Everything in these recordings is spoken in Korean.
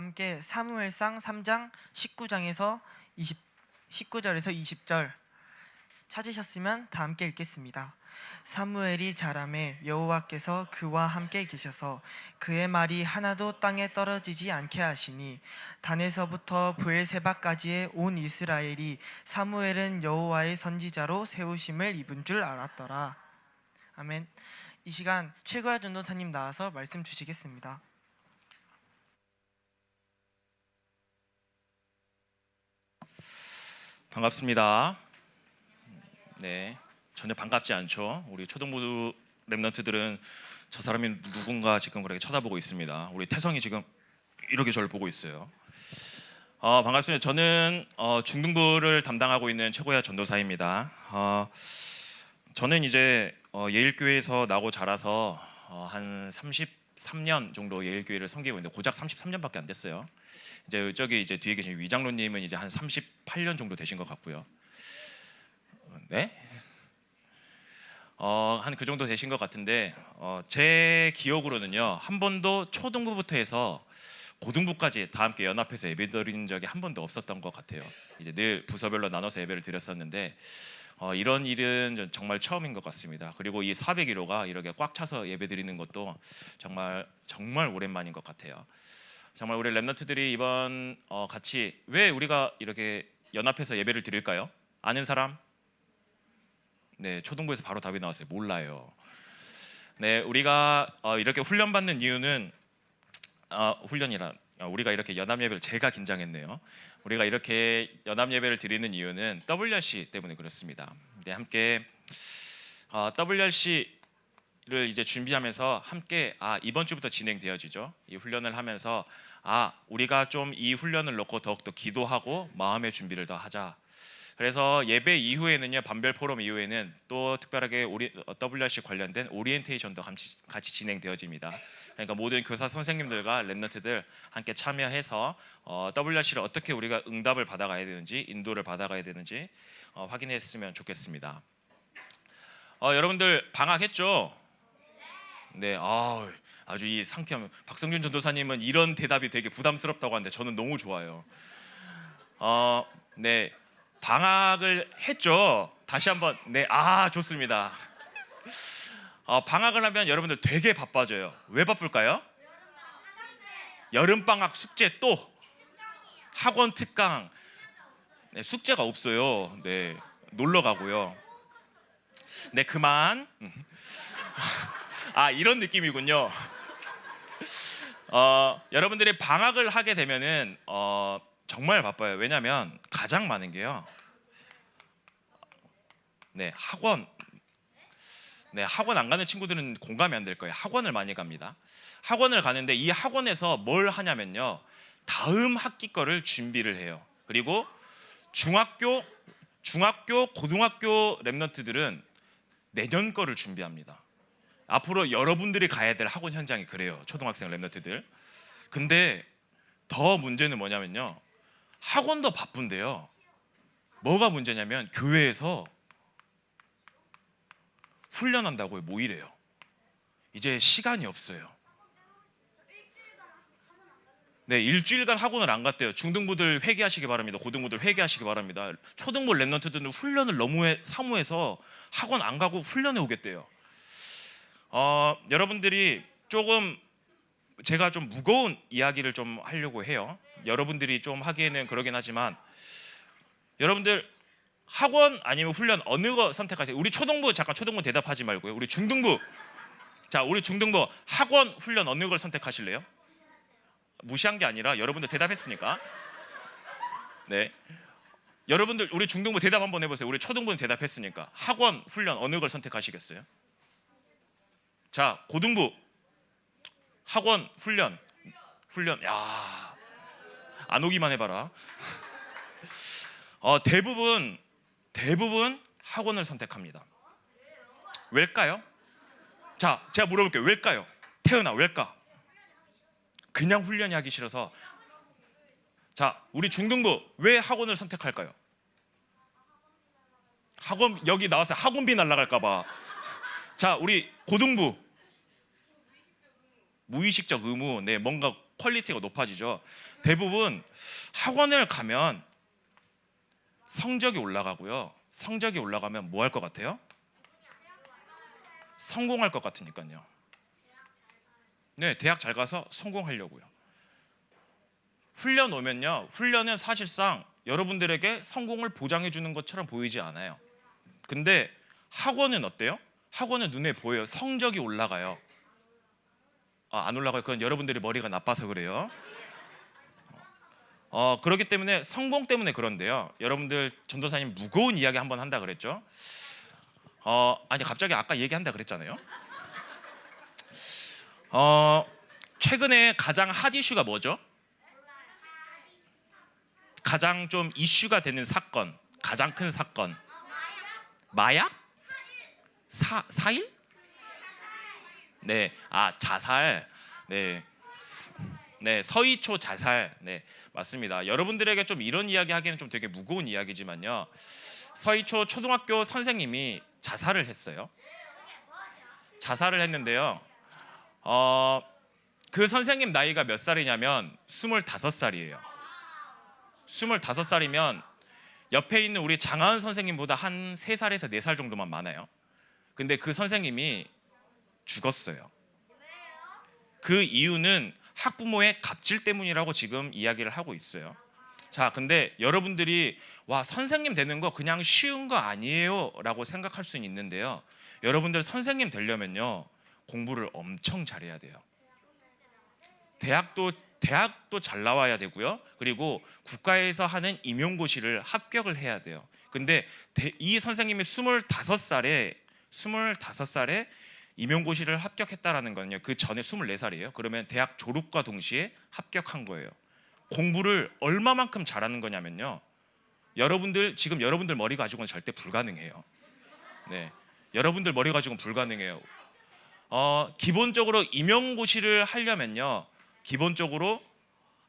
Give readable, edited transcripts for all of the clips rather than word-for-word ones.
함께 사무엘상 3장 19절에서 20절 찾으셨으면 다 함께 읽겠습니다. 사무엘이 자라매 여호와께서 그와 함께 계셔서 그의 말이 하나도 땅에 떨어지지 않게 하시니 단에서부터 브엘세바까지의 온 이스라엘이 사무엘은 여호와의 선지자로 세우심을 입은 줄 알았더라. 아멘. 이 시간 최고야 전도사님 나와서 말씀 주시겠습니다. 반갑습니다. 네, 전혀 반갑지 않죠. 우리 초등부 랩런트들은 저 사람이 누군가 지금 그렇게 쳐다보고 있습니다. 우리 태성이 지금 이렇게 저를 보고 있어요. 반갑습니다. 저는 중등부를 담당하고 있는 최고야 전도사입니다. 저는 이제 예일교회에서 나고 자라서 한 33년 정도 예일교회를 섬기고 있는데 고작 33년밖에 안 됐어요. 이제 저기 이제 뒤에 계신 위장로님은 이제 한 38년 정도 되신 것 같고요. 네? 한 그 정도 되신 것 같은데 제 기억으로는요 한 번도 초등부부터 해서 고등부까지 다 함께 연합해서 예배드린 적이 한 번도 없었던 것 같아요. 이제 늘 부서별로 나눠서 예배를 드렸었는데 이런 일은 정말 처음인 것 같습니다. 그리고 이 401호가 이렇게 꽉 차서 예배드리는 것도 정말 오랜만인 것 같아요. 정말 우리 랩런트들이 이번 같이 왜 우리가 이렇게 연합해서 예배를 드릴까요? 아는 사람? 네, 초등부에서 바로 답이 나왔어요. 몰라요. 네, 우리가 이렇게 훈련받는 이유는 훈련이라 우리가 이렇게 연합 예배를 제가 긴장했네요. 우리가 이렇게 연합 예배를 드리는 이유는 WRC 때문에 그렇습니다. 네, 함께 WRC를 이제 준비하면서 함께 이번 주부터 진행되어지죠. 이 훈련을 하면서 우리가 좀 이 훈련을 놓고 더욱더 기도하고 마음의 준비를 더 하자. 그래서 예배 이후에는요, 반별 포럼 이후에는 또 특별하게 WRC 관련된 오리엔테이션도 같이 진행되어집니다. 그러니까 모든 교사 선생님들과 랩런트들 함께 참여해서 WRC를 어떻게 우리가 응답을 받아가야 되는지, 인도를 받아가야 되는지 확인했으면 좋겠습니다. 여러분들 방학했죠? 네, 아주 이 상쾌함. 박성준 전도사님은 이런 대답이 되게 부담스럽다고 하는데 저는 너무 좋아요. 네, 방학을 했죠. 다시 한번 네, 좋습니다. 방학을 하면 여러분들 되게 바빠져요. 왜 바쁠까요? 여름방학 숙제 또 학원 특강. 네, 숙제가 없어요. 네, 놀러 가고요. 네, 그만. 이런 느낌이군요. 여러분들이 방학을 하게 되면은 정말 바빠요. 왜냐하면 가장 많은 게요. 네, 학원. 네, 학원 안 가는 친구들은 공감이 안 될 거예요. 학원을 많이 갑니다. 학원을 가는데 이 학원에서 뭘 하냐면요, 다음 학기 거를 준비를 해요. 그리고 중학교, 고등학교 랩런트들은 내년 거를 준비합니다. 앞으로 여러분들이 가야 될 학원 현장이 그래요. 초등학생 랩런트들. 근데 더 문제는 뭐냐면요, 학원도 바쁜데요, 뭐가 문제냐면 교회에서 훈련한다고 모이래요. 이제 시간이 없어요. 네, 일주일간 학원을 안 갔대요. 중등부들 회개하시기 바랍니다. 고등부들 회개하시기 바랍니다. 초등부 랩런트들은 훈련을 너무 사무해서 학원 안 가고 훈련해 오겠대요. 여러분들이 조금 제가 좀 무거운 이야기를 좀 하려고 해요. 여러분들이 좀 하기에는 그러긴 하지만 여러분들 학원 아니면 훈련 어느 거 선택하세요? 우리 초등부 잠깐 초등부 대답하지 말고요. 우리 중등부. 자, 우리 중등부 학원 훈련 어느 걸 선택하실래요? 무시한 게 아니라 여러분들 대답했으니까. 네. 여러분들 우리 중등부 대답 한번 해보세요. 우리 초등부는 대답했으니까 학원 훈련 어느 걸 선택하시겠어요? 자, 고등부 학원 훈련. 야, 안 오기만 해봐라. 대부분 학원을 선택합니다. 왜일까요? 자, 제가 물어볼게요. 왜일까요? 태연아, 왜일까? 그냥 훈련이 하기 싫어서. 자, 우리 중등부 왜 학원을 선택할까요? 학원 여기 나와서 학원비 날라갈까봐. 자, 우리 고등부 무의식적 의무. 네, 뭔가 퀄리티가 높아지죠. 대부분 학원을 가면 성적이 올라가고요. 성적이 올라가면 뭐 할 것 같아요? 성공할 것 같으니까요. 네, 대학 잘 가서 성공하려고요. 훈련 오면요, 훈련은 사실상 여러분들에게 성공을 보장해 주는 것처럼 보이지 않아요. 근데 학원은 어때요? 학원은 눈에 보여요. 성적이 올라가요. 안 올라가요. 그건 여러분들이 머리가 나빠서 그래요. 그렇기 때문에 성공 때문에 그런데요. 여러분들 전도사님 무거운 이야기 한번 한다 그랬죠? 아니 갑자기 아까 얘기한다 그랬잖아요. 최근에 가장 핫 이슈가 뭐죠? 가장 좀 이슈가 되는 사건, 가장 큰 사건. 마약? 사일? 네, 자살. 네, 네, 서희초 자살. 네, 맞습니다. 여러분들에게 좀 이런 이야기 하기는 좀 되게 무거운 이야기지만요. 서희초 초등학교 선생님이 자살을 했어요. 자살을 했는데요. 그 선생님 나이가 몇 살이냐면 25살이에요. 25살이면 옆에 있는 우리 장하은 선생님보다 한 3살에서 4살 정도만 많아요. 근데 그 선생님이 죽었어요. 그 이유는 학부모의 갑질 때문이라고 지금 이야기를 하고 있어요. 자, 근데 여러분들이 와, 선생님 되는 거 그냥 쉬운 거 아니에요 라고 생각할 수는 있는데요. 여러분들 선생님 되려면요, 공부를 엄청 잘해야 돼요. 대학도 잘 나와야 되고요. 그리고 국가에서 하는 임용고시를 합격을 해야 돼요. 근데 이 선생님이 25살에 임용고시를 합격했다라는 거는요, 그 전에 24살이에요. 그러면 대학 졸업과 동시에 합격한 거예요. 공부를 얼마만큼 잘하는 거냐면요, 지금 여러분들 머리 가지고는 절대 불가능해요. 네, 여러분들 머리 가지고는 불가능해요. 기본적으로 임용고시를 하려면요, 기본적으로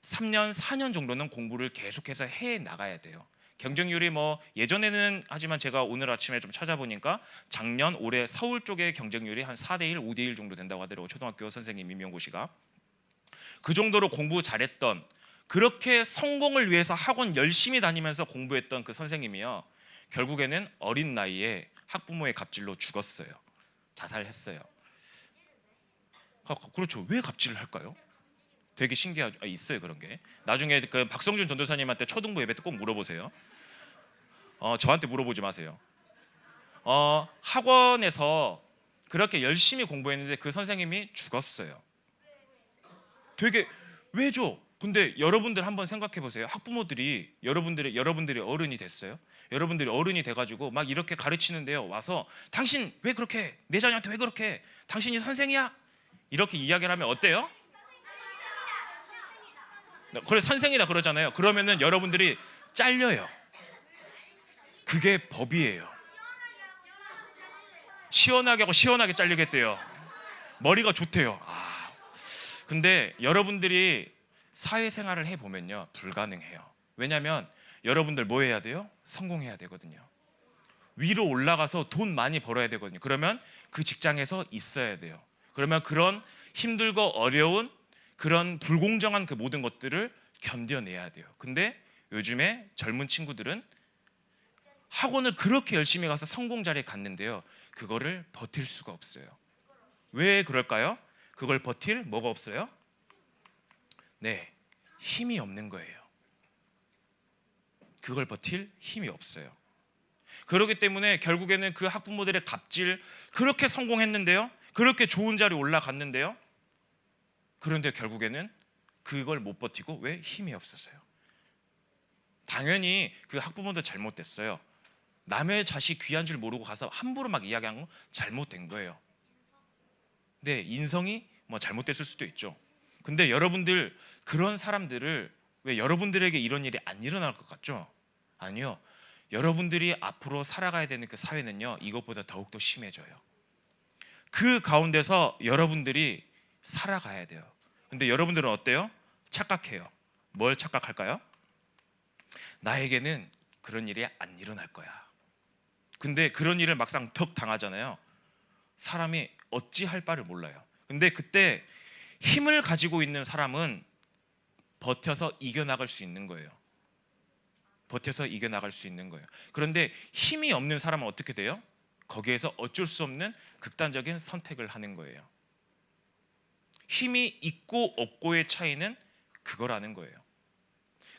3년, 4년 정도는 공부를 계속해서 해 나가야 돼요. 경쟁률이 뭐 예전에는, 하지만 제가 오늘 아침에 좀 찾아보니까 작년, 올해 서울 쪽의 경쟁률이 한 4대1, 5대1 정도 된다고 하더라고요. 초등학교 선생님 임용고시가. 그 정도로 공부 잘했던, 그렇게 성공을 위해서 학원 열심히 다니면서 공부했던 그 선생님이요, 결국에는 어린 나이에 학부모의 갑질로 죽었어요. 자살했어요. 그렇죠. 왜 갑질을 할까요? 되게 신기하죠. 있어요, 그런 게. 나중에 그 박성준 전도사님한테 초등부 예배 때 꼭 물어보세요. 저한테 물어보지 마세요. 학원에서 그렇게 열심히 공부했는데 그 선생님이 죽었어요. 되게 왜죠? 근데 여러분들 한번 생각해 보세요. 학부모들이 여러분들이 어른이 됐어요. 여러분들이 어른이 돼가지고 막 이렇게 가르치는데요, 와서 당신 왜 그렇게, 내 자녀한테 왜 그렇게, 당신이 선생이야? 이렇게 이야기를 하면 어때요? 그래, 선생이다 그러잖아요. 그러면은 여러분들이 잘려요. 그게 법이에요. 시원하게 하고 시원하게 잘리겠대요. 머리가 좋대요. 근데 여러분들이 사회생활을 해보면요, 불가능해요. 왜냐하면 여러분들 뭐 해야 돼요? 성공해야 되거든요. 위로 올라가서 돈 많이 벌어야 되거든요. 그러면 그 직장에서 있어야 돼요. 그러면 그런 힘들고 어려운 그런 불공정한 그 모든 것들을 견뎌내야 돼요. 근데 요즘에 젊은 친구들은 학원을 그렇게 열심히 가서 성공 자리에 갔는데요, 그거를 버틸 수가 없어요. 왜 그럴까요? 그걸 버틸 뭐가 없어요? 네, 힘이 없는 거예요. 그걸 버틸 힘이 없어요. 그렇기 때문에 결국에는 그 학부모들의 갑질, 그렇게 성공했는데요, 그렇게 좋은 자리에 올라갔는데요, 그런데 결국에는 그걸 못 버티고, 왜? 힘이 없었어요. 당연히 그 학부모도 잘못됐어요. 남의 자식 귀한 줄 모르고 가서 함부로 막 이야기한 건 잘못된 거예요. 네, 인성이 뭐 잘못됐을 수도 있죠. 근데 여러분들, 그런 사람들을, 왜 여러분들에게 이런 일이 안 일어날 것 같죠? 아니요. 여러분들이 앞으로 살아가야 되는 그 사회는요, 이것보다 더욱더 심해져요. 그 가운데서 여러분들이 살아가야 돼요. 근데 여러분들은 어때요? 착각해요. 뭘 착각할까요? 나에게는 그런 일이 안 일어날 거야. 근데 그런 일을 막상 덕 당하잖아요. 사람이 어찌할 바를 몰라요. 근데 그때 힘을 가지고 있는 사람은 버텨서 이겨나갈 수 있는 거예요. 버텨서 이겨나갈 수 있는 거예요. 그런데 힘이 없는 사람은 어떻게 돼요? 거기에서 어쩔 수 없는 극단적인 선택을 하는 거예요. 힘이 있고 없고의 차이는 그거라는 거예요.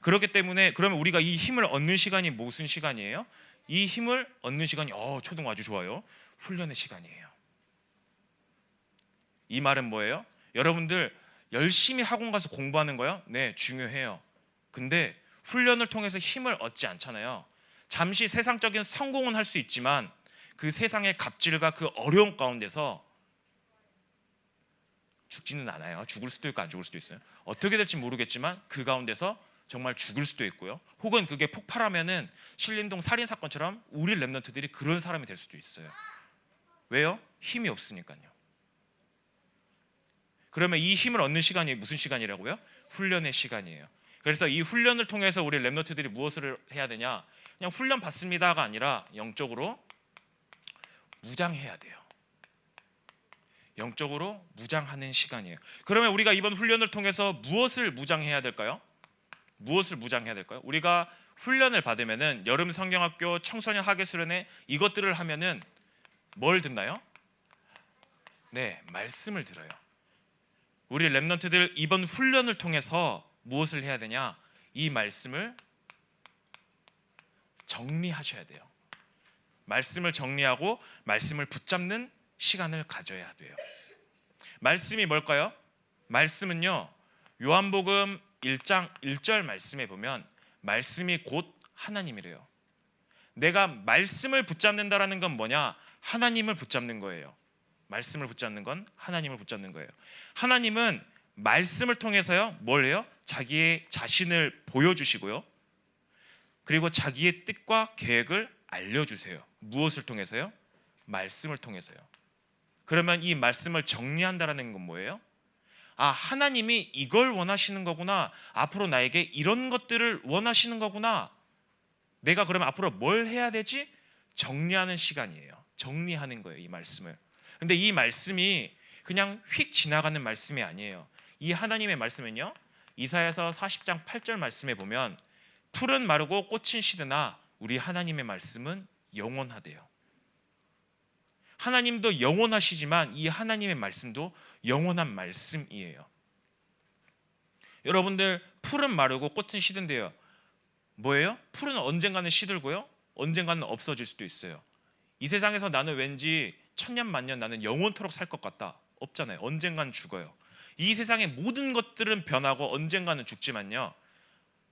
그렇기 때문에 그러면 우리가 이 힘을 얻는 시간이 무슨 시간이에요? 이 힘을 얻는 시간이 초등 아주 좋아요. 훈련의 시간이에요. 이 말은 뭐예요? 여러분들 열심히 학원 가서 공부하는 거요? 네, 중요해요. 근데 훈련을 통해서 힘을 얻지 않잖아요. 잠시 세상적인 성공은 할 수 있지만 그 세상의 갑질과 그 어려움 가운데서 죽지는 않아요. 죽을 수도 있고 안 죽을 수도 있어요. 어떻게 될지 모르겠지만 그 가운데서 정말 죽을 수도 있고요. 혹은 그게 폭발하면은 신림동 살인 사건처럼 우리 랩런트들이 그런 사람이 될 수도 있어요. 왜요? 힘이 없으니까요. 그러면 이 힘을 얻는 시간이 무슨 시간이라고요? 훈련의 시간이에요. 그래서 이 훈련을 통해서 우리 랩런트들이 무엇을 해야 되냐? 그냥 훈련 받습니다가 아니라 영적으로 무장해야 돼요. 영적으로 무장하는 시간이에요. 그러면 우리가 이번 훈련을 통해서 무엇을 무장해야 될까요? 무엇을 무장해야 될까요? 우리가 훈련을 받으면은 여름 성경학교 청소년 학예수련회 이것들을 하면은 뭘 듣나요? 네, 말씀을 들어요. 우리 랩런트들 이번 훈련을 통해서 무엇을 해야 되냐? 이 말씀을 정리하셔야 돼요. 말씀을 정리하고 말씀을 붙잡는 시간을 가져야 돼요. 말씀이 뭘까요? 말씀은요, 요한복음 1장 1절 말씀에 보면 말씀이 곧 하나님이래요. 내가 말씀을 붙잡는다라는 건 뭐냐? 하나님을 붙잡는 거예요. 말씀을 붙잡는 건 하나님을 붙잡는 거예요. 하나님은 말씀을 통해서요, 뭘 해요? 자기의 자신을 보여주시고요, 그리고 자기의 뜻과 계획을 알려주세요. 무엇을 통해서요? 말씀을 통해서요. 그러면 이 말씀을 정리한다라는 건 뭐예요? 하나님이 이걸 원하시는 거구나. 앞으로 나에게 이런 것들을 원하시는 거구나. 내가 그러면 앞으로 뭘 해야 되지? 정리하는 시간이에요. 정리하는 거예요, 이 말씀을. 근데 이 말씀이 그냥 휙 지나가는 말씀이 아니에요. 이 하나님의 말씀은요, 이사야서 40장 8절 말씀에 보면 풀은 마르고 꽃은 시드나 우리 하나님의 말씀은 영원하대요. 하나님도 영원하시지만 이 하나님의 말씀도 영원한 말씀이에요. 여러분들 풀은 마르고 꽃은 시든데요. 뭐예요? 풀은 언젠가는 시들고요, 언젠가는 없어질 수도 있어요. 이 세상에서 나는 왠지 천년 만년 나는 영원토록 살 것 같다. 없잖아요. 언젠가는 죽어요. 이 세상의 모든 것들은 변하고 언젠가는 죽지만요,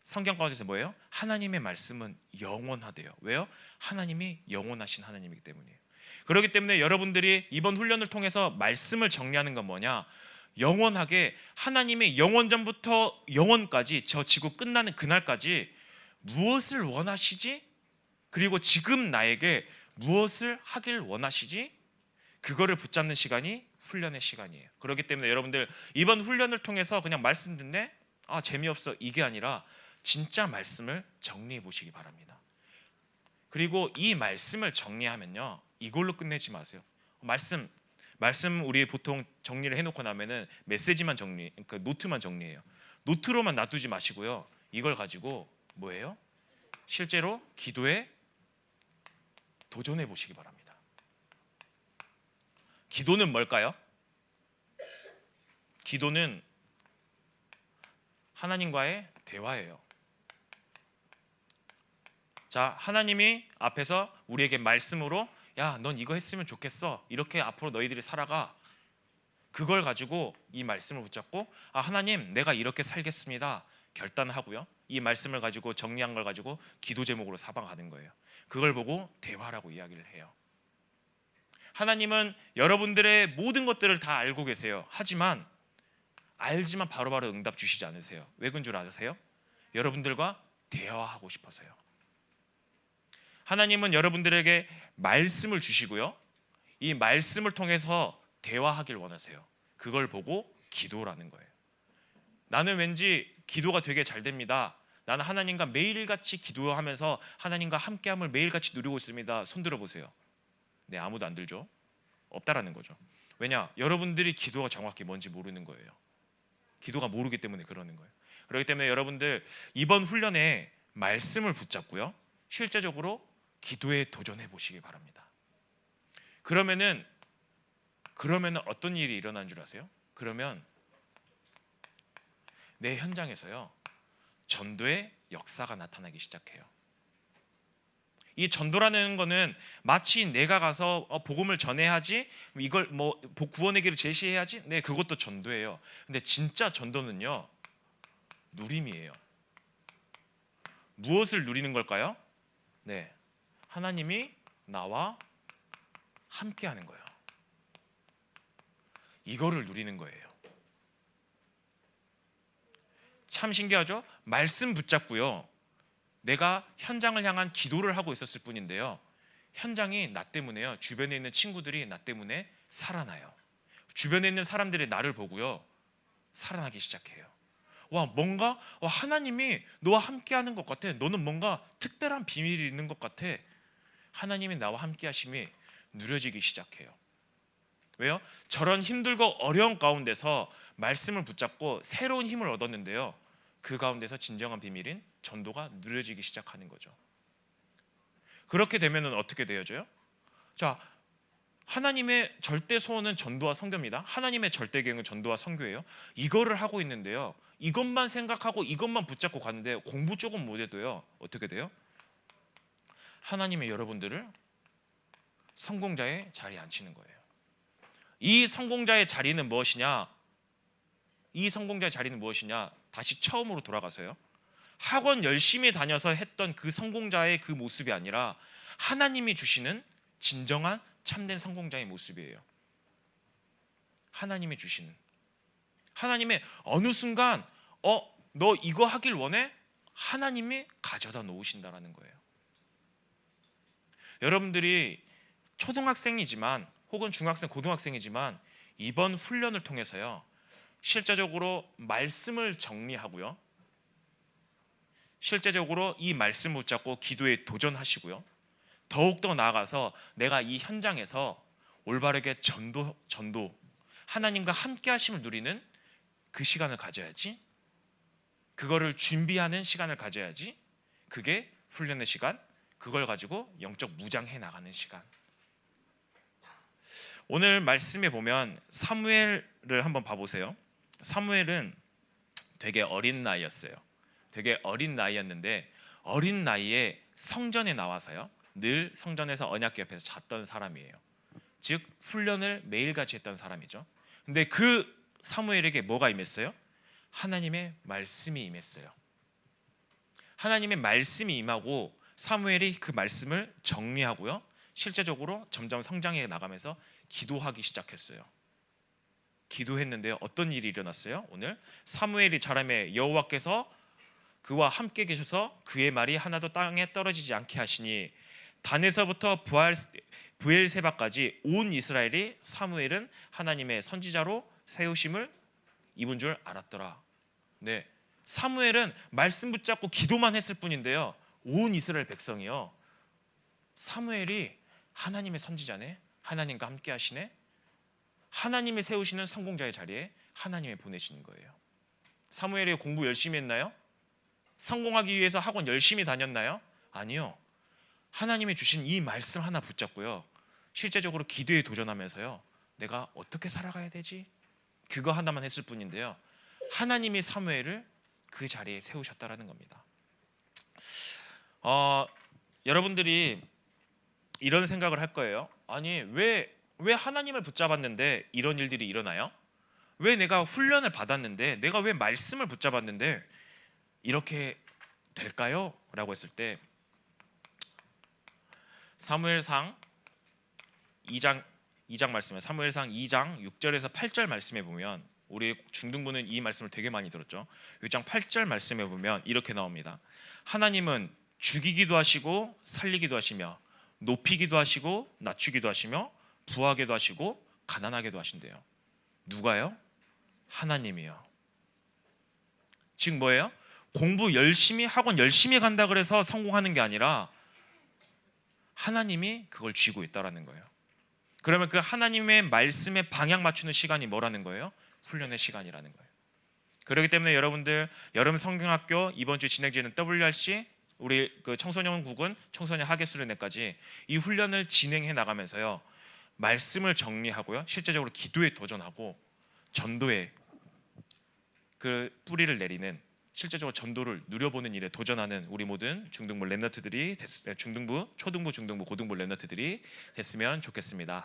성경 가운데서 뭐예요? 하나님의 말씀은 영원하대요. 왜요? 하나님이 영원하신 하나님이기 때문이에요. 그렇기 때문에 여러분들이 이번 훈련을 통해서 말씀을 정리하는 건 뭐냐? 영원하게 하나님의 영원전부터 영원까지, 저 지구 끝나는 그날까지 무엇을 원하시지? 그리고 지금 나에게 무엇을 하길 원하시지? 그거를 붙잡는 시간이 훈련의 시간이에요. 그렇기 때문에 여러분들 이번 훈련을 통해서 그냥 말씀 듣네? 재미없어, 이게 아니라 진짜 말씀을 정리해 보시기 바랍니다. 그리고 이 말씀을 정리하면요, 이걸로 끝내지 마세요. 말씀 우리 보통 정리를 해놓고 나면은 메시지만 그러니까 노트만 정리해요. 노트로만 놔두지 마시고요, 이걸 가지고 뭐예요? 실제로 기도에 도전해 보시기 바랍니다. 기도는 뭘까요? 기도는 하나님과의 대화예요. 자, 하나님이 앞에서 우리에게 말씀으로 야, 넌 이거 했으면 좋겠어. 이렇게 앞으로 너희들이 살아가. 그걸 가지고 이 말씀을 붙잡고 하나님, 내가 이렇게 살겠습니다. 결단하고요. 이 말씀을 가지고 정리한 걸 가지고 기도 제목으로 사방하는 거예요. 그걸 보고 대화라고 이야기를 해요. 하나님은 여러분들의 모든 것들을 다 알고 계세요. 하지만 알지만 바로바로 응답 주시지 않으세요. 왜 그런 줄 아세요? 여러분들과 대화하고 싶어서요. 하나님은 여러분들에게 말씀을 주시고요, 이 말씀을 통해서 대화하길 원하세요. 그걸 보고 기도라는 거예요. 나는 왠지 기도가 되게 잘 됩니다. 나는 하나님과 매일같이 기도하면서 하나님과 함께함을 매일같이 누리고 있습니다. 손 들어보세요. 네, 아무도 안 들죠? 없다라는 거죠. 왜냐? 여러분들이 기도가 정확히 뭔지 모르는 거예요. 기도가 모르기 때문에 그러는 거예요. 그렇기 때문에 여러분들 이번 훈련에 말씀을 붙잡고요, 실제적으로 기도에 도전해 보시기 바랍니다. 그러면은 어떤 일이 일어난 줄 아세요? 그러면 내 현장에서요, 전도의 역사가 나타나기 시작해요. 이 전도라는 거는 마치 내가 가서 복음을 전해야지, 이걸 뭐 구원의 길을 제시해야지, 네, 그것도 전도예요. 근데 진짜 전도는요, 누림이에요. 무엇을 누리는 걸까요? 네, 하나님이 나와 함께하는 거예요. 이거를 누리는 거예요. 참 신기하죠? 말씀 붙잡고요, 내가 현장을 향한 기도를 하고 있었을 뿐인데요, 현장이 나 때문에요, 주변에 있는 친구들이 나 때문에 살아나요. 주변에 있는 사람들이 나를 보고요, 살아나기 시작해요. 와, 뭔가 하나님이 너와 함께하는 것 같아. 너는 뭔가 특별한 비밀이 있는 것 같아. 하나님이 나와 함께하심이 누려지기 시작해요. 왜요? 저런 힘들고 어려운 가운데서 말씀을 붙잡고 새로운 힘을 얻었는데요, 그 가운데서 진정한 비밀인 전도가 누려지기 시작하는 거죠. 그렇게 되면 어떻게 되어져요? 자, 하나님의 절대 소원은 전도와 선교입니다. 하나님의 절대 계획은 전도와 선교예요. 이거를 하고 있는데요, 이것만 생각하고 이것만 붙잡고 가는데 공부 조금 못해도요, 어떻게 돼요? 하나님의 여러분들을 성공자의 자리에 앉히는 거예요. 이 성공자의 자리는 무엇이냐? 다시 처음으로 돌아가서요, 학원 열심히 다녀서 했던 그 성공자의 그 모습이 아니라 하나님이 주시는 진정한 참된 성공자의 모습이에요. 하나님이 주시는, 하나님의 어느 순간 너 이거 하길 원해? 하나님이 가져다 놓으신다라는 거예요. 여러분들이 초등학생이지만 혹은 중학생, 고등학생이지만 이번 훈련을 통해서요, 실제적으로 말씀을 정리하고요, 실제적으로 이 말씀 붙잡고 기도에 도전하시고요, 더욱더 나아가서 내가 이 현장에서 올바르게 전도 하나님과 함께 하심을 누리는 그 시간을 가져야지, 그거를 준비하는 시간을 가져야지. 그게 훈련의 시간, 그걸 가지고 영적 무장해 나가는 시간. 오늘 말씀에 보면 사무엘을 한번 봐보세요. 사무엘은 되게 어린 나이였어요. 되게 어린 나이였는데 어린 나이에 성전에 나와서요, 늘 성전에서 언약궤 옆에서 잤던 사람이에요. 즉 훈련을 매일같이 했던 사람이죠. 근데 그 사무엘에게 뭐가 임했어요? 하나님의 말씀이 임했어요. 하나님의 말씀이 임하고 사무엘이 그 말씀을 정리하고요, 실제적으로 점점 성장해 나가면서 기도하기 시작했어요. 기도했는데요, 어떤 일이 일어났어요? 오늘 사무엘이 자라매 여호와께서 그와 함께 계셔서 그의 말이 하나도 땅에 떨어지지 않게 하시니 단에서부터 부엘세바까지 온 이스라엘이 사무엘은 하나님의 선지자로 세우심을 입은 줄 알았더라. 네, 사무엘은 말씀 붙잡고 기도만 했을 뿐인데요, 온 이스라엘 백성이요, 사무엘이 하나님의 선지자네, 하나님과 함께 하시네, 하나님이 세우시는 성공자의 자리에 하나님이 보내시는 거예요. 사무엘이 공부 열심히 했나요? 성공하기 위해서 학원 열심히 다녔나요? 아니요. 하나님이 주신 이 말씀 하나 붙잡고요, 실제적으로 기도에 도전하면서요, 내가 어떻게 살아가야 되지? 그거 하나만 했을 뿐인데요, 하나님이 사무엘을 그 자리에 세우셨다라는 겁니다. 여러분들이 이런 생각을 할 거예요. 아니, 왜 하나님을 붙잡았는데 이런 일들이 일어나요? 왜 내가 훈련을 받았는데, 내가 왜 말씀을 붙잡았는데 이렇게 될까요? 라고 했을 때 사무엘상 2장 말씀에, 사무엘상 2장 6절에서 8절 말씀에 보면, 우리 중등부는 이 말씀을 되게 많이 들었죠. 6장 8절 말씀에 보면 이렇게 나옵니다. 하나님은 죽이기도 하시고 살리기도 하시며 높이기도 하시고 낮추기도 하시며 부하게도 하시고 가난하게도 하신대요. 누가요? 하나님이요. 즉 뭐예요? 공부 열심히, 학원 열심히 간다 그래서 성공하는 게 아니라 하나님이 그걸 쥐고 있다라는 거예요. 그러면 그 하나님의 말씀에 방향 맞추는 시간이 뭐라는 거예요? 훈련의 시간이라는 거예요. 그렇기 때문에 여러분들 여름 성경학교 이번 주 진행되는 WRC 우리 그 청소년국은 청소년 하계수련회까지 이 훈련을 진행해 나가면서요 말씀을 정리하고요 실제적으로 기도에 도전하고 전도에 그 뿌리를 내리는 실제적으로 전도를 누려보는 일에 도전하는 우리 모든 중등부 랩너트들이 중등부, 초등부, 중등부, 고등부 랩너트들이 됐으면 좋겠습니다.